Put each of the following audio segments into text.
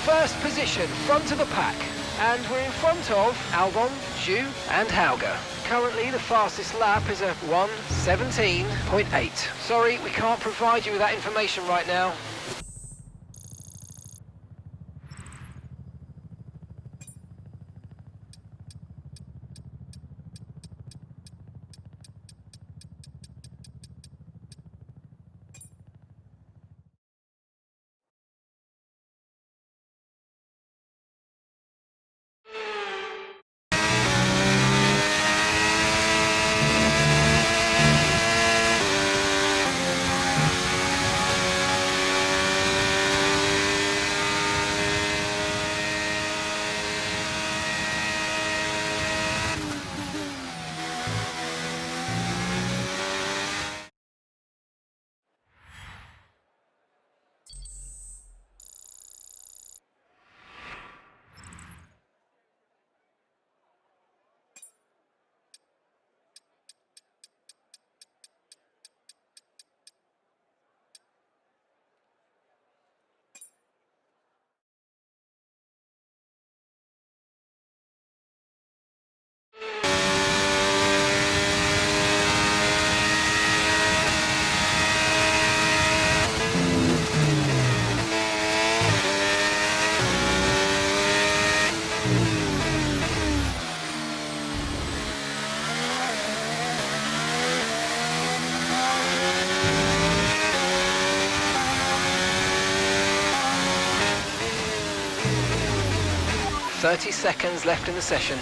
first position, front of the pack. And we're in front of Albon, Zhu and Hauger. Currently the fastest lap is a 1:17.8. Sorry, we can't provide you with that information right now. "30 seconds left in the session.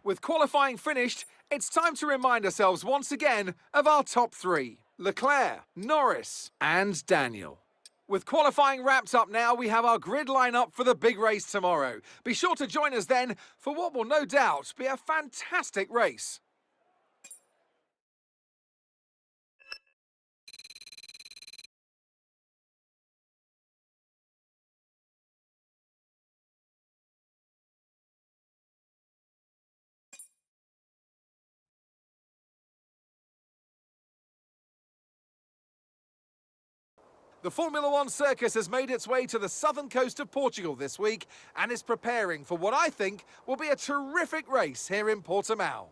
With qualifying finished, it's time to remind ourselves once again of our top three: Leclerc, Norris and Daniel. With qualifying wrapped up now, we have our grid lineup for the big race tomorrow. Be sure to join us then for what will no doubt be a fantastic race. The Formula One circus has made its way to the southern coast of Portugal this week and is preparing for what I think will be a terrific race here in Portimao.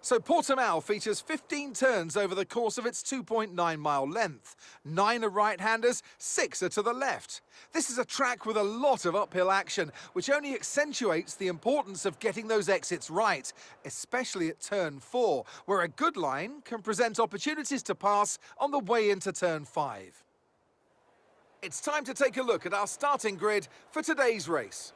So Portimao features 15 turns over the course of its 2.9-mile length. 9 are right-handers, 6 are to the left. This is a track with a lot of uphill action, which only accentuates the importance of getting those exits right, especially at turn 4, where a good line can present opportunities to pass on the way into turn 5. It's time to take a look at our starting grid for today's race.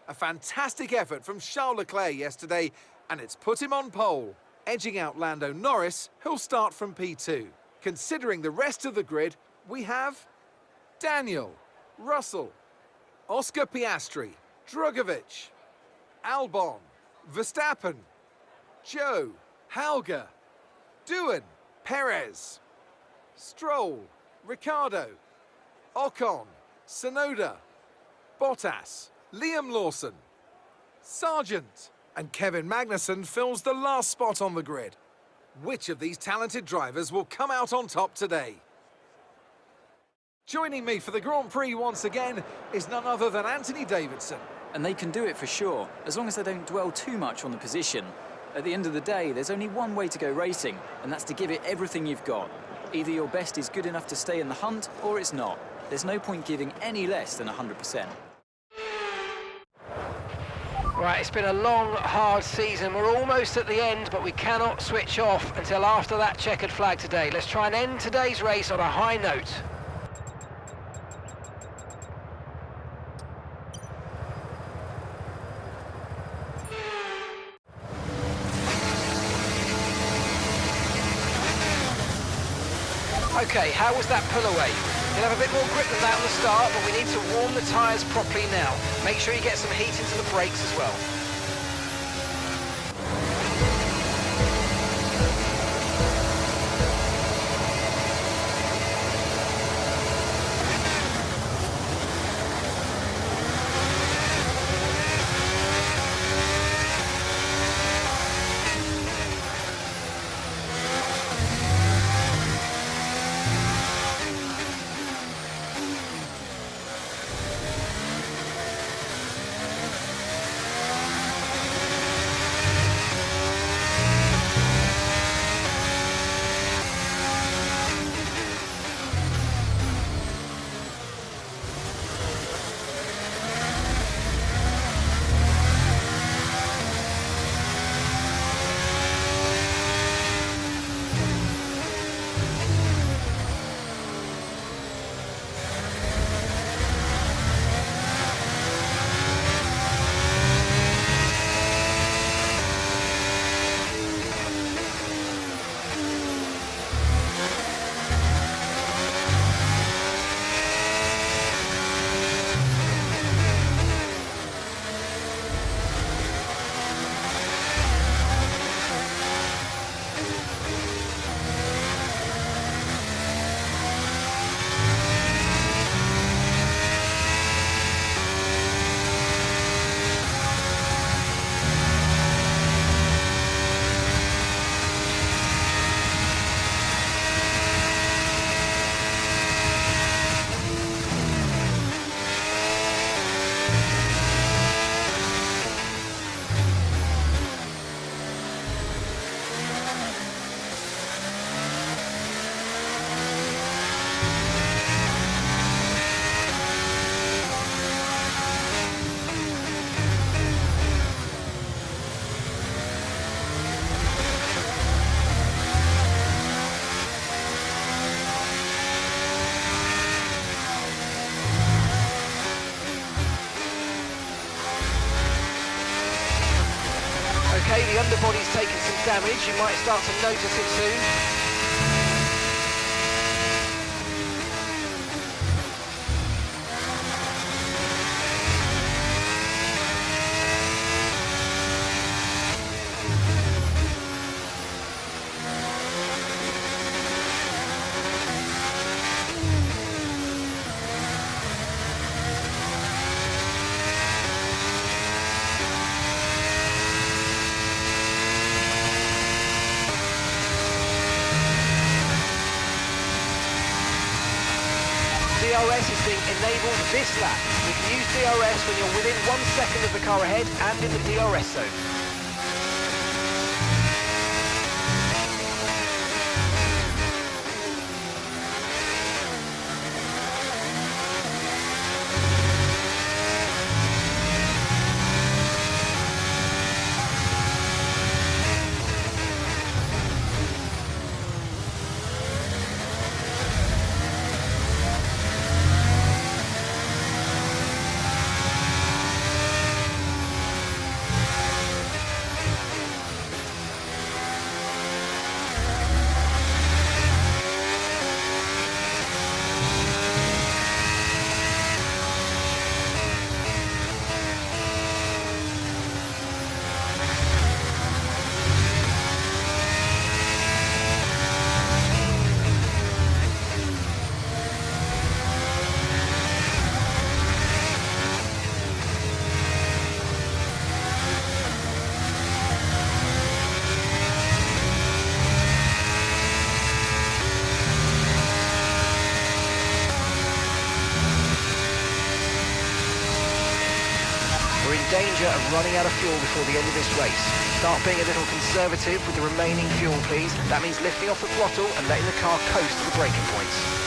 A fantastic effort from Charles Leclerc yesterday, and it's put him on pole, edging out Lando Norris, who'll start from P2. Considering the rest of the grid, we have Daniel, Russell, Oscar Piastri, Drugovich, Albon, Verstappen, Zhou, Hauger, Doohan, Perez, Stroll, Ricciardo, Ocon, Tsunoda, Bottas, Liam Lawson, Sargent, and Kevin Magnussen fills the last spot on the grid. Which of these talented drivers will come out on top today? Joining me for the Grand Prix once again is none other than Anthony Davidson. And they can do it for sure, as long as they don't dwell too much on the position. At the end of the day, there's only one way to go racing, and that's to give it everything you've got. Either your best is good enough to stay in the hunt, or it's not. There's no point giving any less than 100%. Right, it's been a long, hard season. We're almost at the end, but we cannot switch off until after that checkered flag today. Let's try and end today's race on a high note. Okay, how was that pull away? You'll have a bit more grip than that on the start, but we need to warm the tyres properly now. Make sure you get some heat into the brakes as well. Okay, the underbody's taken some damage. You might start to notice it soon. DRS is being enabled this lap. You can use DRS when you're within 1 second of the car ahead and in the DRS zone. We're in danger of running out of fuel before the end of this race. Start being a little conservative with the remaining fuel, please. That means lifting off the throttle and letting the car coast to the braking points.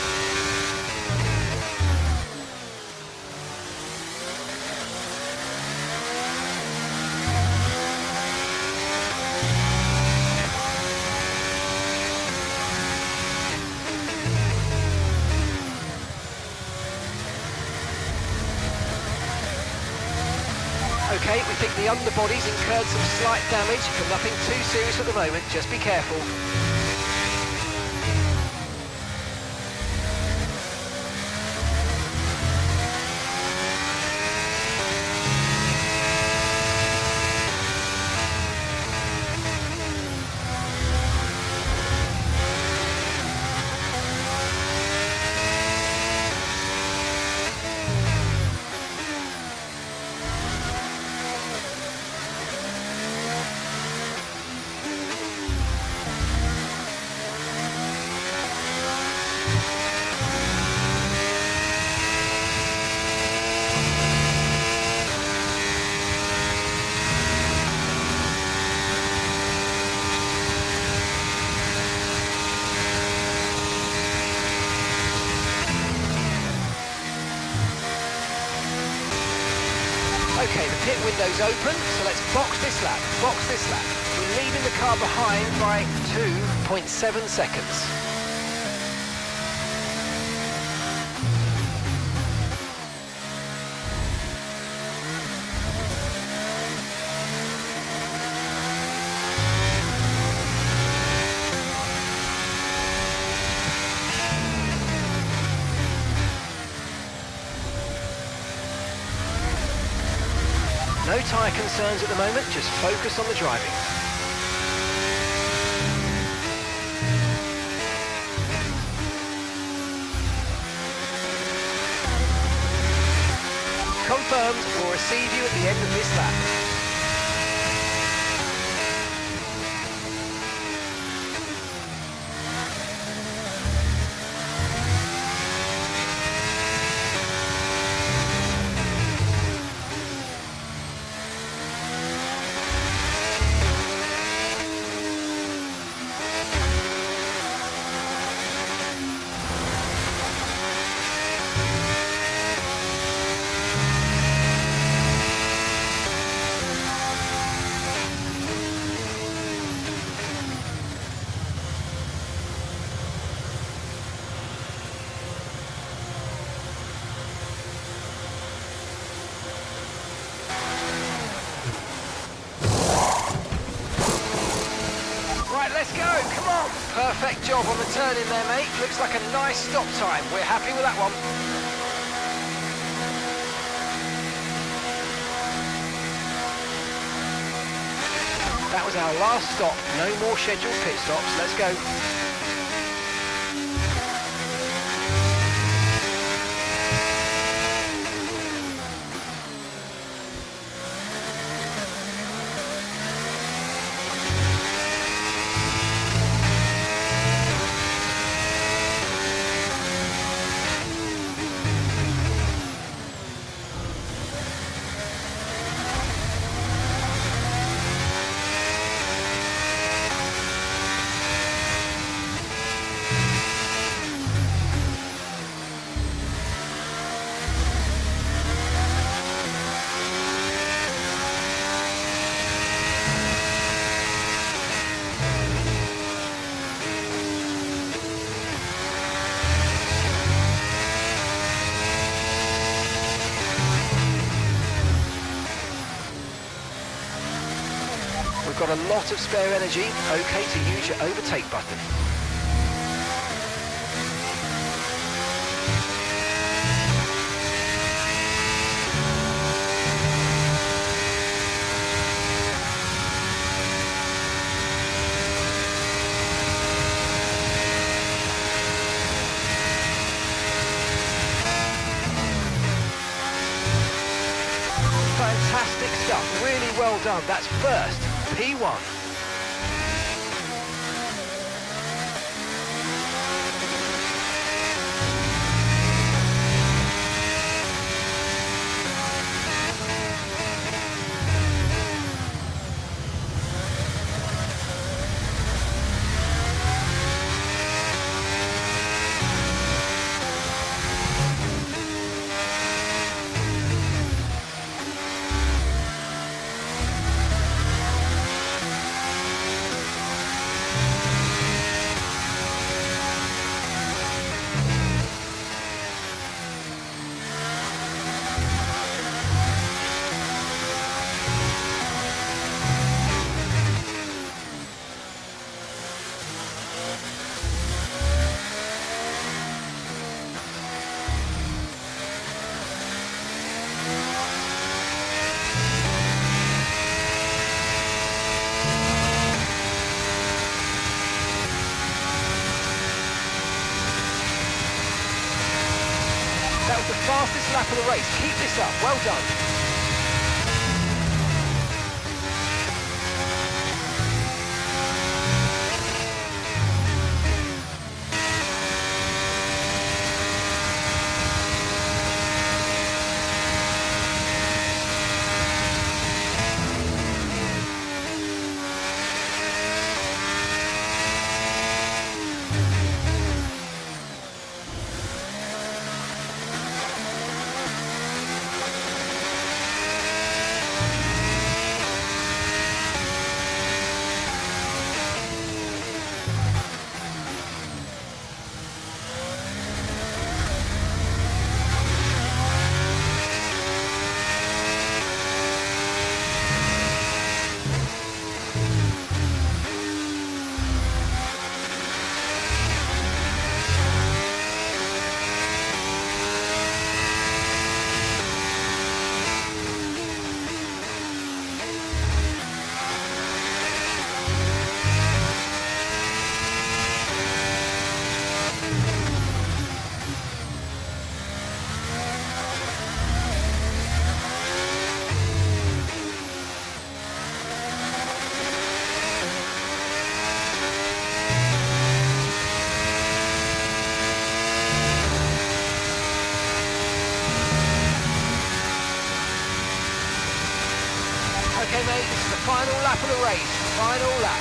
Okay, we think the underbody's incurred some slight damage, but nothing too serious at the moment. Just be careful. Okay, the pit window's open, so let's box this lap, We're leaving the car behind by 2.7 seconds. No tyre concerns at the moment, just focus on the driving. Confirmed, we'll receive you at the end of this lap. Let's go, come on! Perfect job on the turn in there, mate. Looks like a nice stop time. We're happy with that one. That was our last stop. No more scheduled pit stops. Let's go. We've got a lot of spare energy, okay to use your overtake button. Fantastic stuff, really well done. That's first, P1. of the race. Keep this up. Well done. Okay, mate, this is the final lap of the race. Final lap.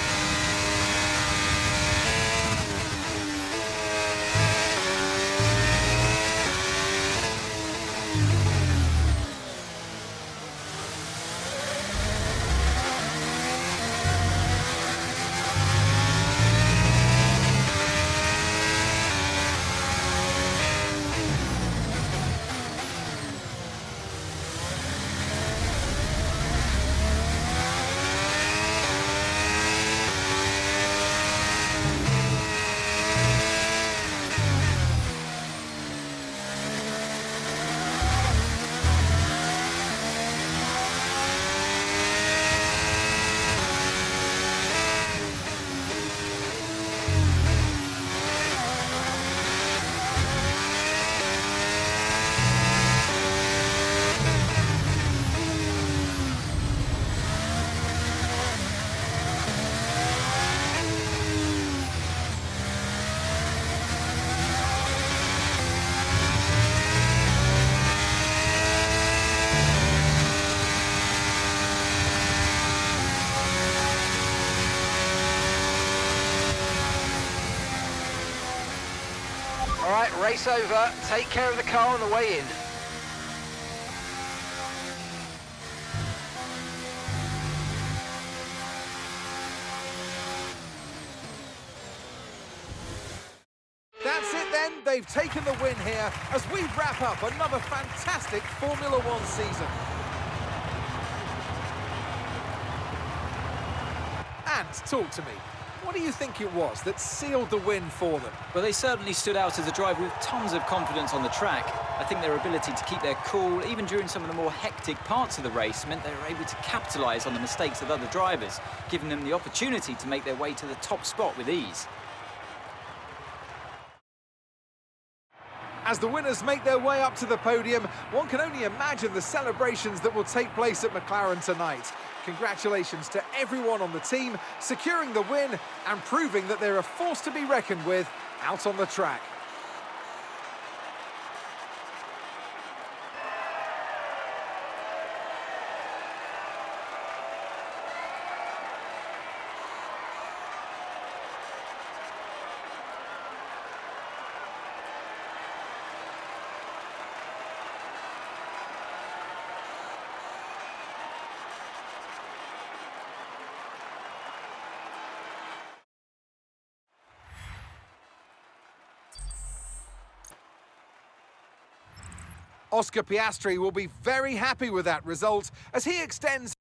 All right, race over. Take care of the car on the way in. That's it then, they've taken the win here as we wrap up another fantastic Formula One season. And talk to me, what do you think it was that sealed the win for them? Well, they certainly stood out as a driver with tons of confidence on the track. I think their ability to keep their cool, even during some of the more hectic parts of the race, meant they were able to capitalise on the mistakes of other drivers, giving them the opportunity to make their way to the top spot with ease. As the winners make their way up to the podium, one can only imagine the celebrations that will take place at McLaren tonight. Congratulations to everyone on the team, securing the win and proving that they're a force to be reckoned with out on the track. Oscar Piastri will be very happy with that result as he extends.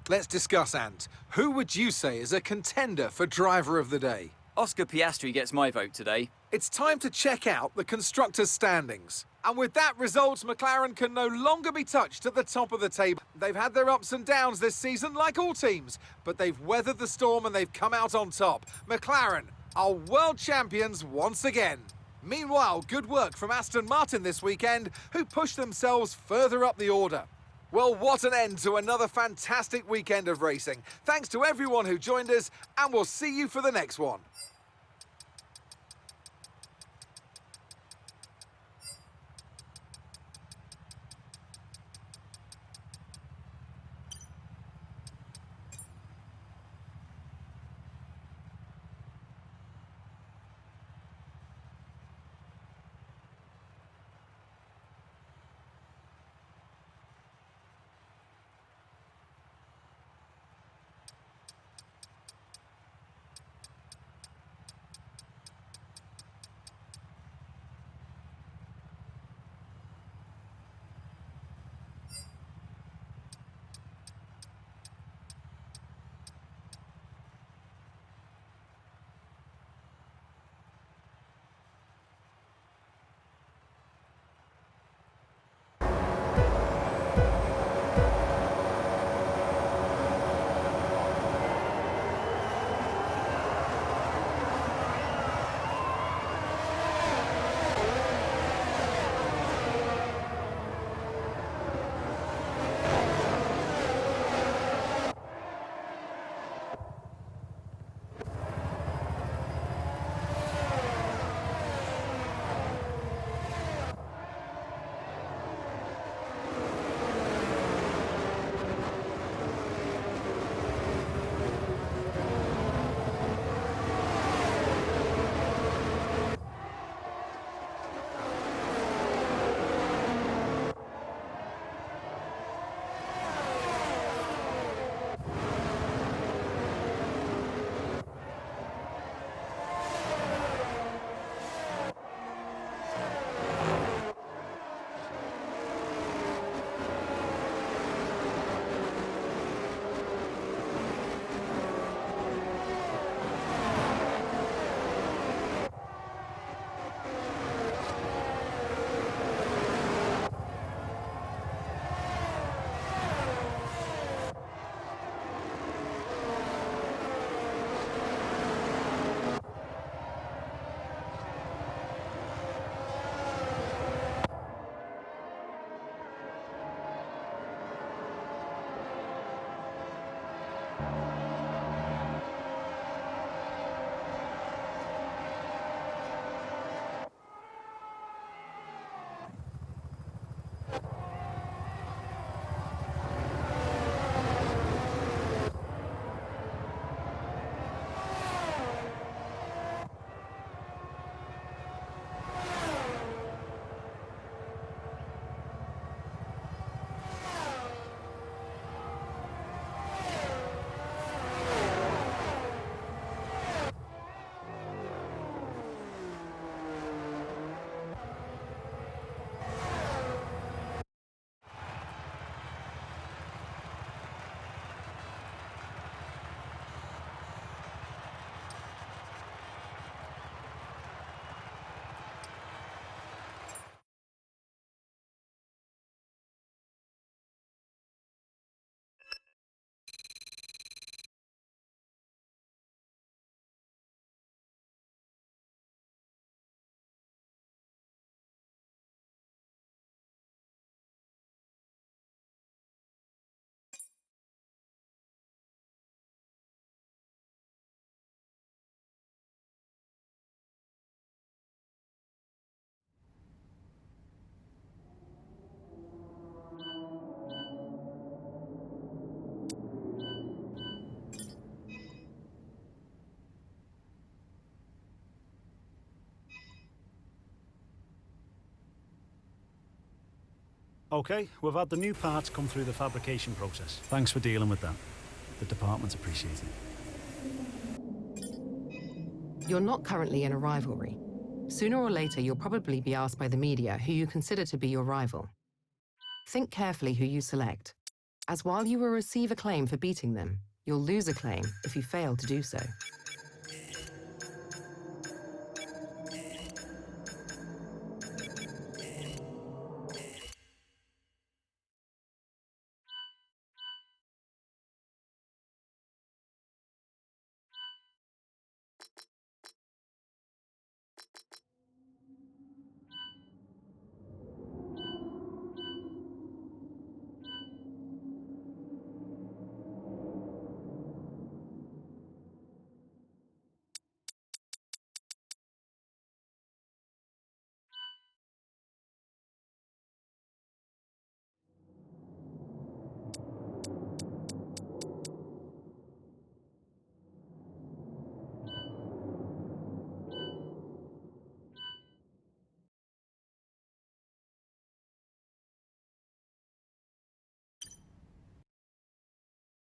Let's discuss, Ant. Who would you say is a contender for Driver of the Day? Oscar Piastri gets my vote today. It's time to check out the constructors' standings. And with that result, McLaren can no longer be touched at the top of the table. They've had their ups and downs this season, like all teams, but they've weathered the storm and they've come out on top. McLaren are world champions once again. Meanwhile, good work from Aston Martin this weekend, who pushed themselves further up the order. Well, what an end to another fantastic weekend of racing. Thanks to everyone who joined us, and we'll see you for the next one. Okay, we've had the new parts come through the fabrication process. Thanks for dealing with that. The department's appreciating it. You're not currently in a rivalry. Sooner or later, you'll probably be asked by the media who you consider to be your rival. Think carefully who you select, as while you will receive acclaim for beating them, you'll lose acclaim if you fail to do so.